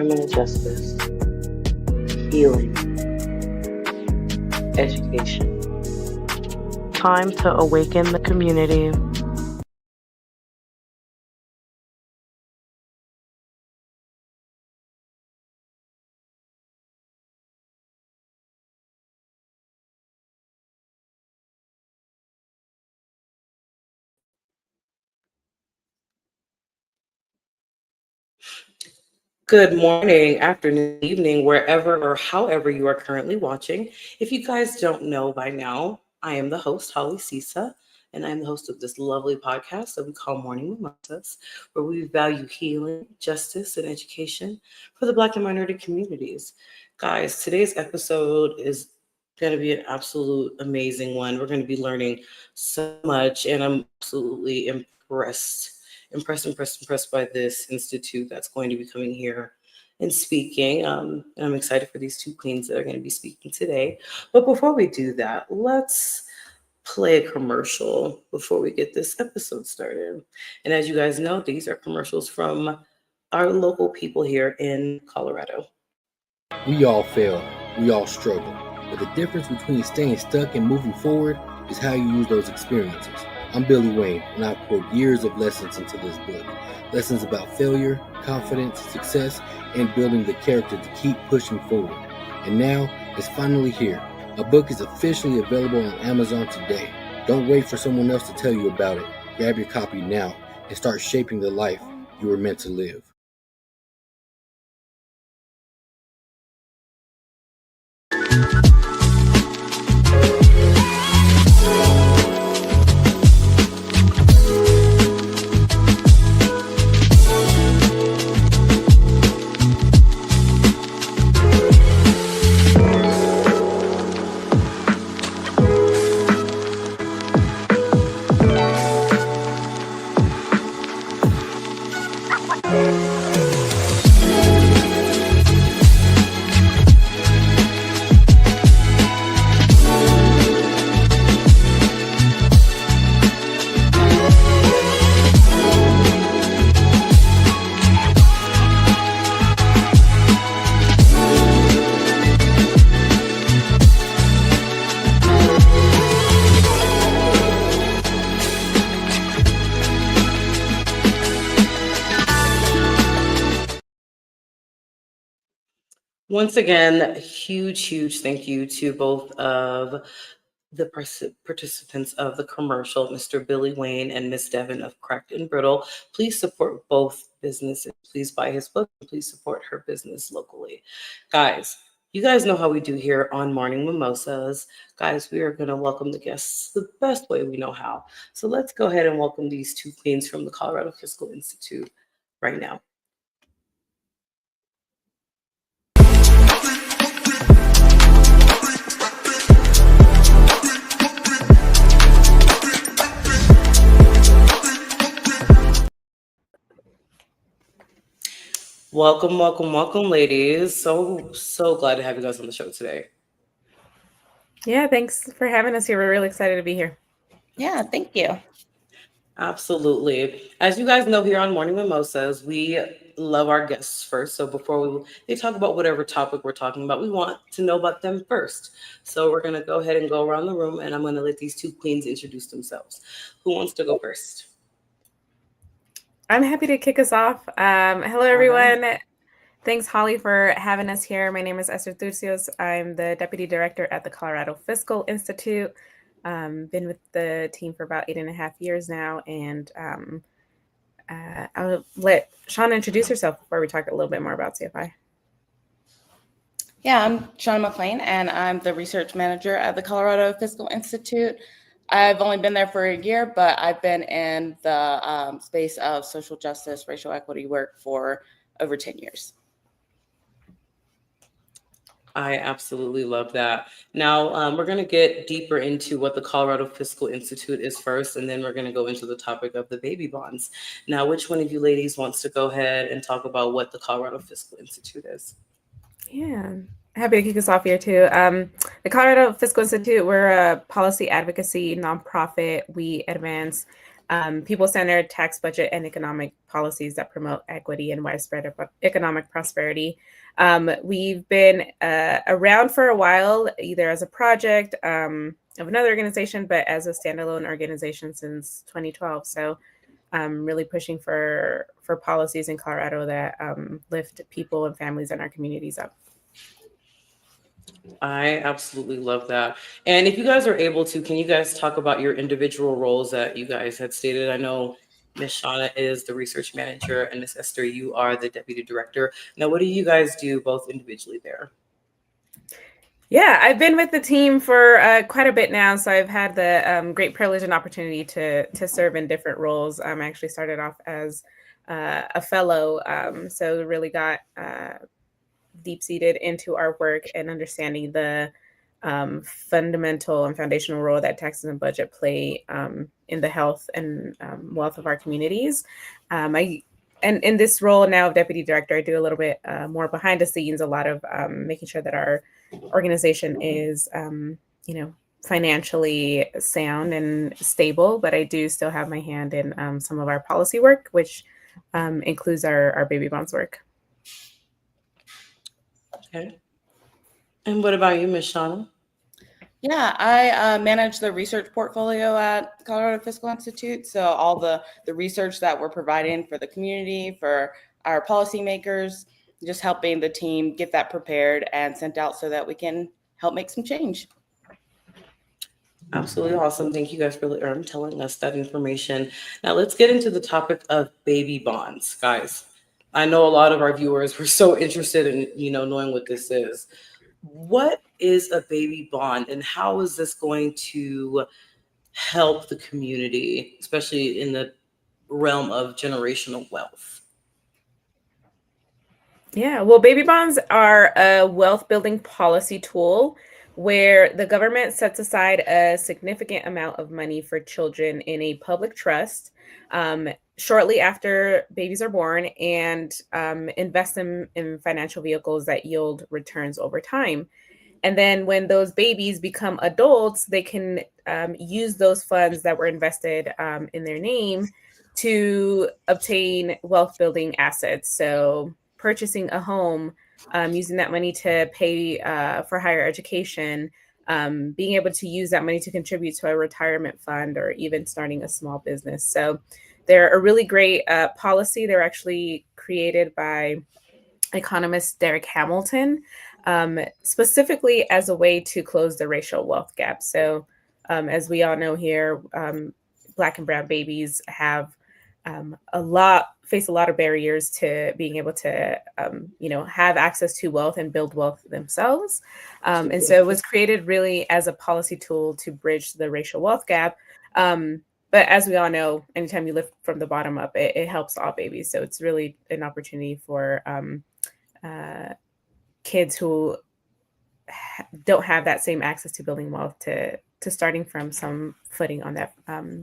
criminal justice, healing, education. Time to awaken the community. Good morning, afternoon, evening, wherever or however you are currently watching. If you guys don't know by now, I am the host, Holly Sisa, and I'm the host of this lovely podcast that we call Morning Mimosas, where we value healing, justice, and education for the Black and minority communities. Guys, today's episode is going to be an absolute amazing one. We're going to be learning so much, and I'm absolutely impressed by this institute that's going to be coming here and speaking. And I'm excited for these two queens that are going to be speaking today. But before we do that, let's play a commercial before we get this episode started. And as you guys know, these are commercials from our local people here in Colorado. We all fail, we all struggle, but the difference between staying stuck and moving forward is how you use those experiences. I'm Billy Wayne, and I've poured years of lessons into this book. Lessons about failure, confidence, success, and building the character to keep pushing forward. And now, it's finally here. A book is officially available on Amazon today. Don't wait for someone else to tell you about it. Grab your copy now and start shaping the life you were meant to live. Once again, huge thank you to both of the participants of the commercial, Mr. Billy Wayne and Miss Devin of Cracked and Brittle. Please support both businesses. Please buy his book and please support her business locally. Guys, you guys know how we do here on Morning Mimosas. Guys, we are going to welcome the guests the best way we know how. So let's go ahead and welcome these two queens from the Colorado Fiscal Institute right now. Welcome, ladies. So glad to have you guys on the show today. Yeah, thanks for having us here. We're really excited to be here. Yeah, thank you. Absolutely. As you guys know, here on Morning Mimosas, we love our guests first. So before they talk about whatever topic we're talking about, we want to know about them first. So we're going to go ahead and go around the room, and I'm going to let these two queens introduce themselves. Who wants to go first? I'm happy to kick us off. Hello, everyone. Right. Thanks, Holly, for having us here. My name is Esther Turcios. I'm the Deputy Director at the Colorado Fiscal Institute. Been with the team for about 8.5 years now, and I'll let Shana introduce herself before we talk a little bit more about CFI. Yeah, I'm Shana McCain, and I'm the Research Manager at the Colorado Fiscal Institute. I've only been there for a year, but I've been in the space of social justice, racial equity work for over 10 years. I absolutely love that. Now, we're going to get deeper into what the Colorado Fiscal Institute is first, and then we're going to go into the topic of the baby bonds. Now, which one of you ladies wants to go ahead and talk about what the Colorado Fiscal Institute is? Yeah, happy to kick us off here too. The Colorado Fiscal Institute, we're a policy advocacy nonprofit. We advance people-centered tax budget and economic policies that promote equity and widespread economic prosperity. We've been around for a while, either as a project of another organization, but as a standalone organization since 2012. So really pushing for policies in Colorado that lift people and families in our communities up. I absolutely love that. And if you guys are able to, can you guys talk about your individual roles that you guys had stated? I know Miss Shana is the research manager and Miss Esther, you are the deputy director. Now, what do you guys do both individually there? Yeah, I've been with the team for quite a bit now, so I've had the great privilege and opportunity to serve in different roles. I actually started off as a fellow, so really got deep-seated into our work and understanding the fundamental and foundational role that taxes and budget play in the health and wealth of our communities. And in this role now of deputy director, I do a little bit more behind the scenes, a lot of making sure that our organization is, financially sound and stable. But I do still have my hand in some of our policy work, which includes our baby bonds work. Okay. And what about you, Miss Shana? Yeah, I manage the research portfolio at Colorado Fiscal Institute. So all the research that we're providing for the community, for our policymakers, just helping the team get that prepared and sent out so that we can help make some change. Absolutely awesome. Thank you guys for telling us that information. Now let's get into the topic of baby bonds, guys. I know a lot of our viewers were so interested in, knowing what this is. What is a baby bond and how is this going to help the community, especially in the realm of generational wealth? Yeah, well, baby bonds are a wealth building policy tool where the government sets aside a significant amount of money for children in a public trust shortly after babies are born and invest them in financial vehicles that yield returns over time. And then when those babies become adults, they can use those funds that were invested in their name to obtain wealth building assets. So purchasing a home, using that money to pay for higher education, being able to use that money to contribute to a retirement fund or even starting a small business. So they're a really great policy. They're actually created by economist Derek Hamilton, specifically as a way to close the racial wealth gap. So as we all know here, Black and brown babies have face a lot of barriers to being able to, have access to wealth and build wealth themselves. And so it was created really as a policy tool to bridge the racial wealth gap. But as we all know, anytime you lift from the bottom up, it helps all babies. So it's really an opportunity for kids who don't have that same access to building wealth to starting from some footing on that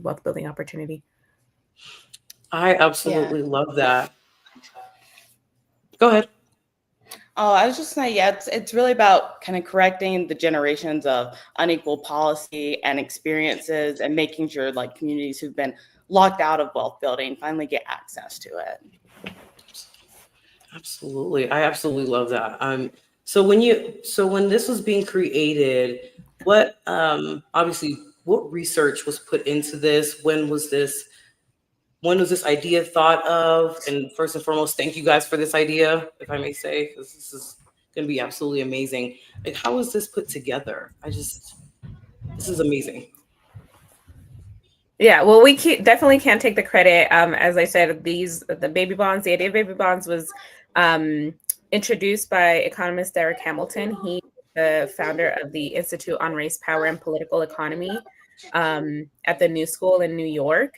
wealth building opportunity. I absolutely love that. Go ahead. Oh, I was just saying, it's really about kind of correcting the generations of unequal policy and experiences and making sure like communities who've been locked out of wealth building finally get access to it. Absolutely. I absolutely love that. So when this was being created, what obviously what research was put into this? When was this idea thought of? And first and foremost, thank you guys for this idea, if I may say, because this is going to be absolutely amazing. Like, how was this put together? This is amazing. Yeah, well, we definitely can't take the credit. As I said, the idea of baby bonds was introduced by economist Derek Hamilton. He's the founder of the Institute on Race, Power, and Political Economy at the New School in New York.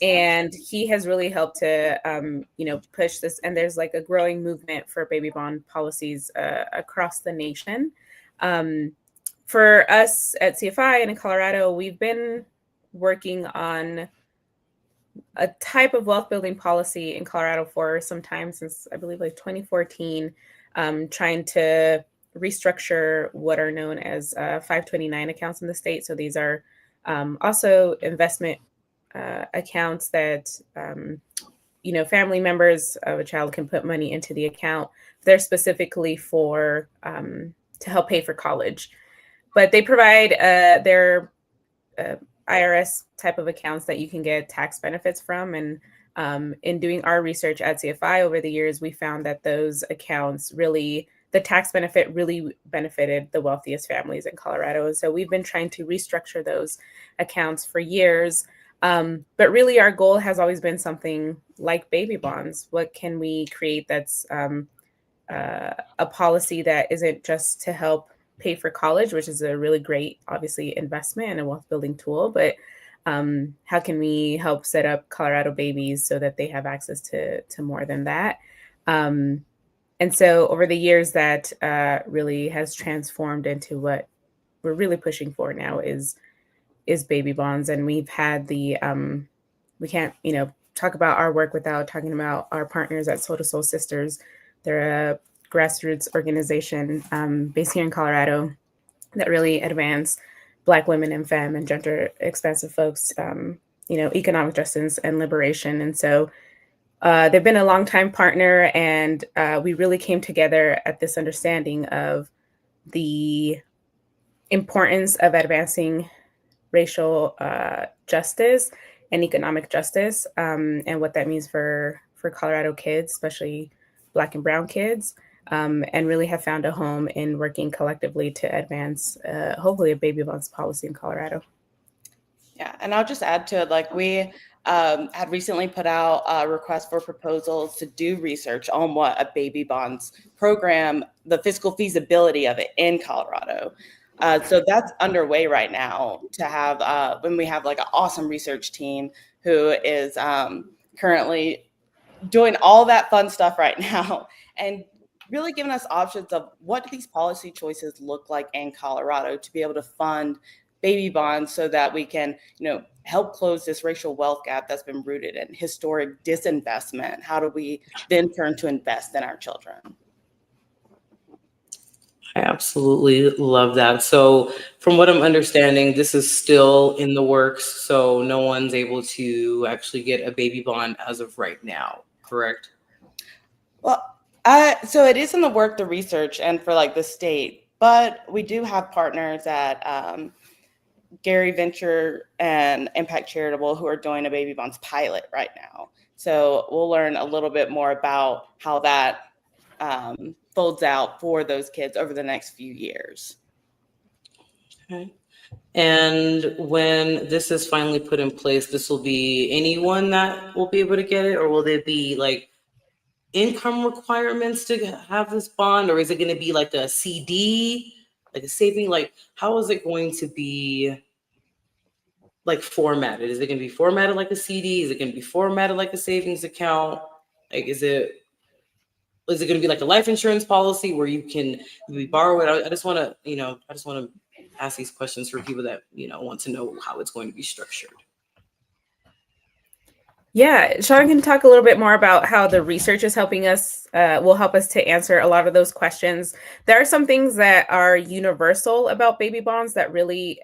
And he has really helped to, push this. And there's like a growing movement for baby bond policies across the nation. For us at CFI and in Colorado, we've been working on a type of wealth building policy in Colorado for some time, since I believe like 2014, trying to restructure what are known as 529 accounts in the state. So these are also investment accounts that family members of a child can put money into the account. They're specifically for to help pay for college, but they provide their IRS type of accounts that you can get tax benefits from. And in doing our research at CFI over the years, we found that those accounts really, the tax benefit really benefited the wealthiest families in Colorado. And so we've been trying to restructure those accounts for years. But really, our goal has always been something like baby bonds. What can we create that's a policy that isn't just to help pay for college, which is a really great, obviously, investment and a wealth building tool, but how can we help set up Colorado babies so that they have access to more than that? And so over the years, that really has transformed into what we're really pushing for now is baby bonds. And we've had the we can't talk about our work without talking about our partners at Soul to Soul Sisters. They're a grassroots organization based here in Colorado that really advance Black women and femme and gender expansive folks, economic justice and liberation. And so they've been a longtime partner, and we really came together at this understanding of the importance of advancing racial justice and economic justice, and what that means for Colorado kids, especially Black and brown kids, and really have found a home in working collectively to advance, hopefully, a baby bonds policy in Colorado. Yeah, and I'll just add to it, like we had recently put out a request for proposals to do research on what a baby bonds program, the fiscal feasibility of it in Colorado. So that's underway right now to have, when we have like an awesome research team who is currently doing all that fun stuff right now and really giving us options of what do these policy choices look like in Colorado to be able to fund baby bonds so that we can, help close this racial wealth gap that's been rooted in historic disinvestment. How do we then turn to invest in our children? I absolutely love that. So from what I'm understanding, this is still in the works. So no one's able to actually get a baby bond as of right now, correct? Well, so it is in the work, the research, and for like the state, but we do have partners at Gary Venture and Impact Charitable who are doing a baby bonds pilot right now. So we'll learn a little bit more about how that folds out for those kids over the next few years. Okay. And when this is finally put in place, this will be anyone that will be able to get it, or will there be like income requirements to have this bond, or is it going to be like a CD, like a saving? Like, how is it going to be like formatted? Is it going to be formatted like a CD? Is it going to be formatted like a savings account? Like, is it going to be like a life insurance policy where you can borrow it? I just want to ask these questions for people that want to know how it's going to be structured. Yeah, Shana can talk a little bit more about how the research is helping us, will help us to answer a lot of those questions. There are some things that are universal about baby bonds that really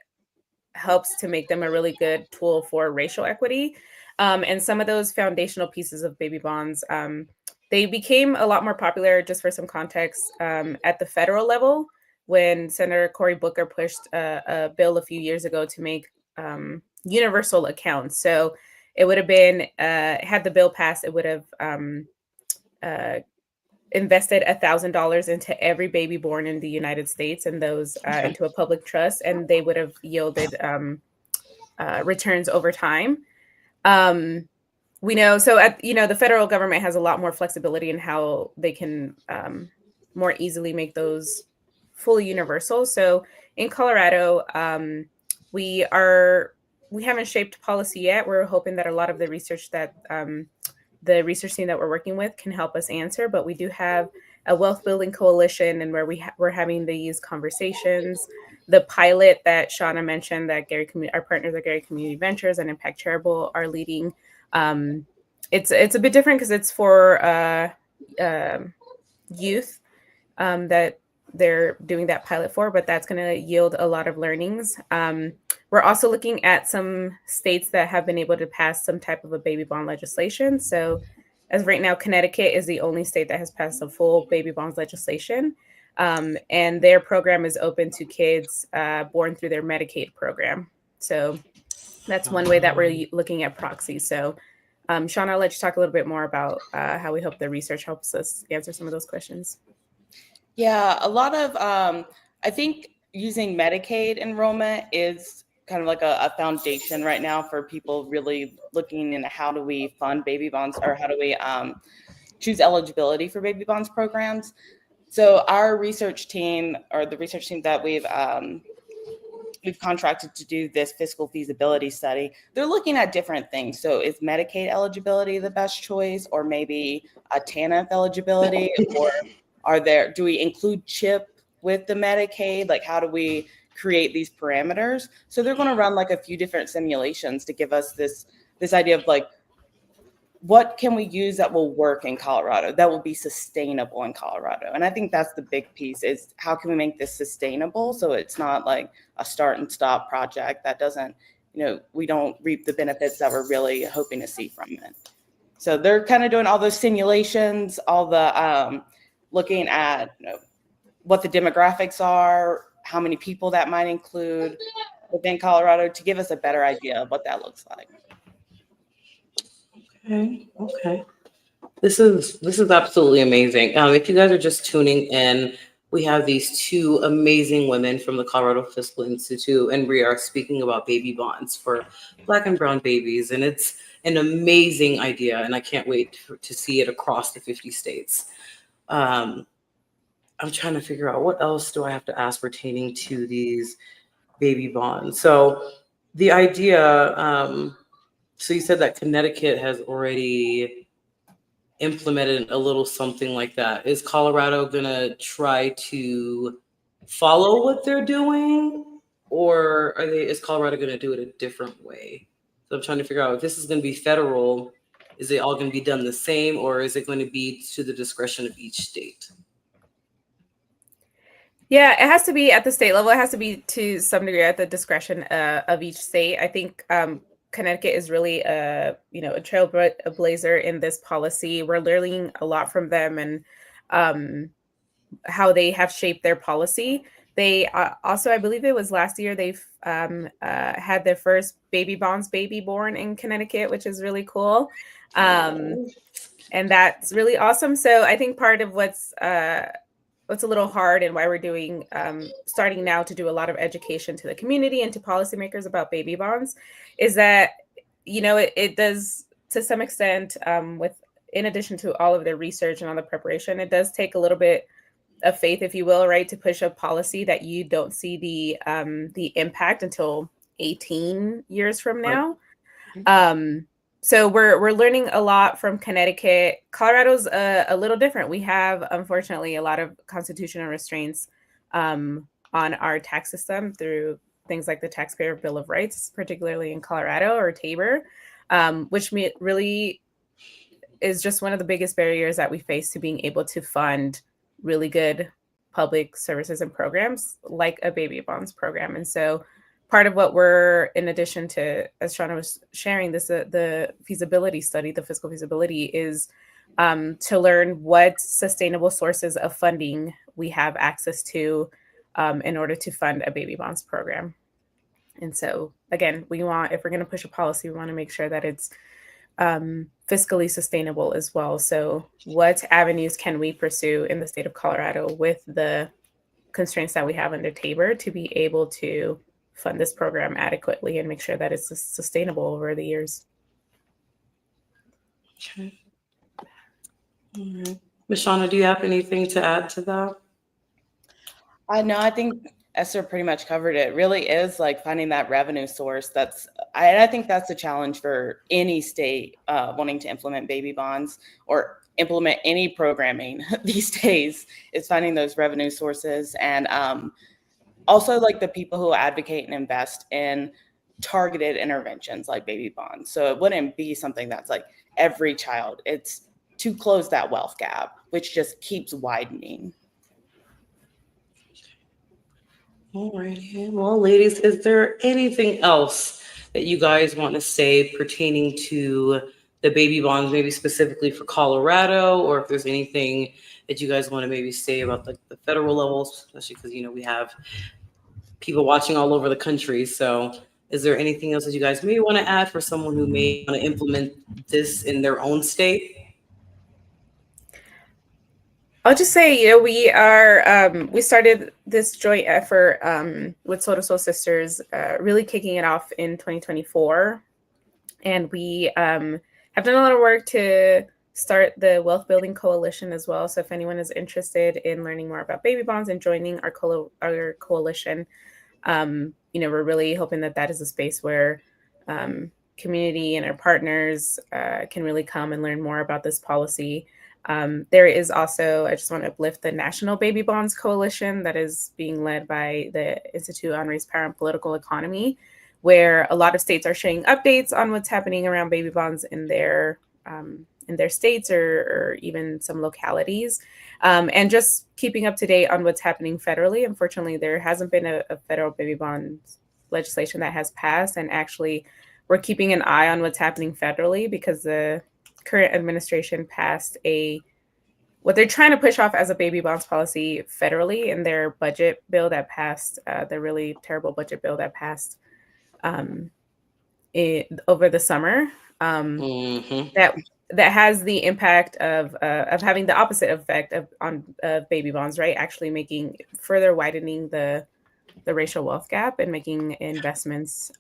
helps to make them a really good tool for racial equity. And some of those foundational pieces of baby bonds, they became a lot more popular, just for some context, at the federal level when Senator Cory Booker pushed a bill a few years ago to make universal accounts. So it would have been, had the bill passed, it would have invested $1,000 into every baby born in the United States, and those into a public trust, and they would have yielded returns over time. We know, so the federal government has a lot more flexibility in how they can more easily make those fully universal. So in Colorado, we haven't shaped policy yet. We're hoping that a lot of the research that the research team that we're working with can help us answer, but we do have a wealth building coalition, and where we're having these conversations. The pilot that Shana mentioned that our partners at Gary Community Ventures and Impact Charitable are leading. It's a bit different because it's for youth that they're doing that pilot for, but that's going to yield a lot of learnings. We're also looking at some states that have been able to pass some type of a baby bond legislation. So as of right now, Connecticut is the only state that has passed a full baby bonds legislation. And their program is open to kids born through their Medicaid program. So that's one way that we're looking at proxy. So Shana, I'll let you talk a little bit more about how we hope the research helps us answer some of those questions. Yeah, a lot of, I think using Medicaid enrollment is kind of like a foundation right now for people really looking into how do we fund baby bonds, or how do we choose eligibility for baby bonds programs. So our research team, or the research team that we've contracted to do this fiscal feasibility study, they're looking at different things. So is Medicaid eligibility the best choice, or maybe a TANF eligibility, or do we include CHIP with the Medicaid? Like, how do we create these parameters? So they're going to run like a few different simulations to give us this idea of like, what can we use that will work in Colorado, that will be sustainable in Colorado? And I think that's the big piece, is how can we make this sustainable so it's not like a start and stop project that doesn't, we don't reap the benefits that we're really hoping to see from it. So they're kind of doing all those simulations, all the looking at what the demographics are, how many people that might include within Colorado, to give us a better idea of what that looks like. Okay. This is absolutely amazing. If you guys are just tuning in, we have these two amazing women from the Colorado Fiscal Institute, and we are speaking about baby bonds for Black and brown babies. And it's an amazing idea, and I can't wait to see it across the 50 states. I'm trying to figure out what else do I have to ask pertaining to these baby bonds. So the idea, so you said that Connecticut has already implemented a little something like that. Is Colorado gonna try to follow what they're doing, or is Colorado gonna do it a different way? So I'm trying to figure out if this is gonna be federal, is it all gonna be done the same, or is it going to be to the discretion of each state? Yeah, it has to be at the state level. It has to be to some degree at the discretion of each state. I think Connecticut is really a trailblazer in this policy. We're learning a lot from them and how they have shaped their policy. They also, I believe it was last year, they've had their first baby bonds baby born in Connecticut, which is really cool. And that's really awesome. So I think part of what's a little hard and why we're doing starting now to do a lot of education to the community and to policymakers about baby bonds is that it does, to some extent, in addition to all of the research and all the preparation, it does take a little bit of faith, if you will, right, to push a policy that you don't see the impact until 18 years from now. So we're learning a lot from Connecticut. Colorado's a little different. We have, unfortunately, a lot of constitutional restraints on our tax system through things like the Taxpayer Bill of Rights, particularly in Colorado or Tabor, which really is just one of the biggest barriers that we face to being able to fund really good public services and programs like a baby bonds program. And so part of what we're, in addition to, as Shana was sharing, the feasibility study, the fiscal feasibility, is to learn what sustainable sources of funding we have access to in order to fund a baby bonds program. And so, again, if we're going to push a policy, we want to make sure that it's fiscally sustainable as well. So what avenues can we pursue in the state of Colorado with the constraints that we have under Tabor to be able to fund this program adequately and make sure that it's sustainable over the years? Okay. All right. Ms. Shana, do you have anything to add to that? No, I think Esther pretty much covered it. It really is like finding that revenue source. I think that's the challenge for any state wanting to implement baby bonds or implement any programming these days, is finding those revenue sources. And also like the people who advocate and invest in targeted interventions like baby bonds. So it wouldn't be something that's like every child. It's to close that wealth gap, which just keeps widening. All righty. Well, ladies, is there anything else that you guys want to say pertaining to the baby bonds, maybe specifically for Colorado, or if there's anything that you guys want to maybe say about the federal levels, especially because, we have people watching all over the country. So is there anything else that you guys maybe want to add for someone who may want to implement this in their own state? I'll just say, we started this joint effort with Turcios Sisters, really kicking it off in 2024. And we have done a lot of work to start the Wealth Building Coalition as well. So if anyone is interested in learning more about baby bonds and joining our coalition, we're really hoping that is a space where community and our partners can really come and learn more about this policy. There is also, I just want to uplift the National Baby Bonds Coalition that is being led by the Institute on Race, Power, and Political Economy, where a lot of states are sharing updates on what's happening around baby bonds in their states or even some localities, and just keeping up to date on what's happening federally. Unfortunately, there hasn't been a federal baby bonds legislation that has passed, and actually we're keeping an eye on what's happening federally because the current administration passed what they're trying to push off as a baby bonds policy federally in their budget bill that passed, the really terrible budget bill that passed over the summer. That has the impact of having the opposite effect on baby bonds, right? Actually further widening the racial wealth gap and making investments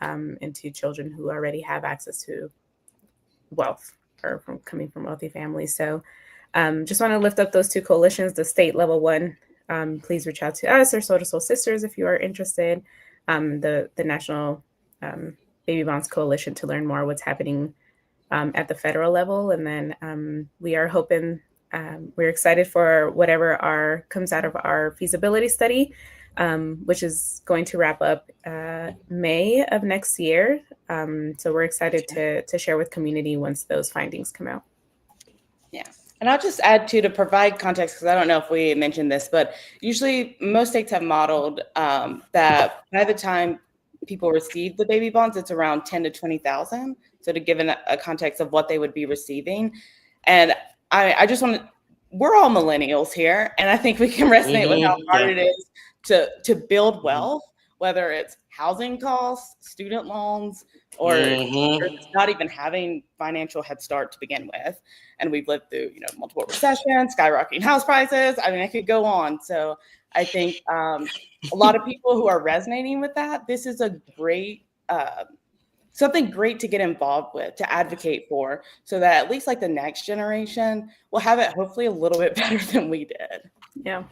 into children who already have access to wealth or coming from wealthy families. So just want to lift up those two coalitions. The state level one, please reach out to us or Turcios Sisters if you are interested. The National Baby Bonds Coalition to learn more what's happening at the federal level. And then we are hoping, we're excited for whatever comes out of our feasibility study, which is going to wrap up May of next year. So we're excited to share with community once those findings come out. Yeah. And I'll just add to provide context, because I don't know if we mentioned this, but usually most states have modeled that by the time people receive the baby bonds, it's around 10 to 20,000. So to give a context of what they would be receiving. And I just want to, we're all millennials here, and I think we can resonate with how hard it is to build wealth, whether it's housing costs, student loans, or not even having financial head start to begin with. And we've lived through, multiple recessions, skyrocketing house prices. I mean, I could go on. So I think a lot of people who are resonating with that, this is a great, something great to get involved with, to advocate for, so that at least like the next generation will have it hopefully a little bit better than we did. Yeah.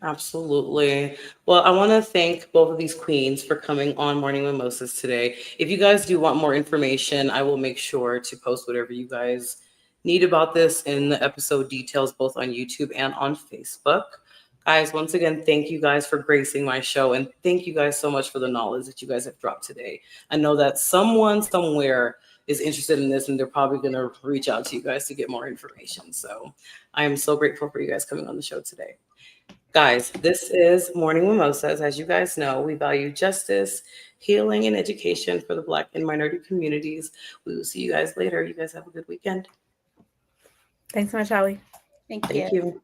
Absolutely. Well, I want to thank both of these queens for coming on Morning Mimosas today. If you guys do want more information, I will make sure to post whatever you guys need about this in the episode details, both on YouTube and on Facebook. Guys, once again, thank you guys for gracing my show, and thank you guys so much for the knowledge that you guys have dropped today. I know that someone somewhere is interested in this, and they're probably going to reach out to you guys to get more information. So I am so grateful for you guys coming on the show today. Guys, this is Morning Mimosas. As you guys know, we value justice, healing, and education for the Black and minority communities. We will see you guys later. You guys have a good weekend. Thanks so much, Holly. Thank you.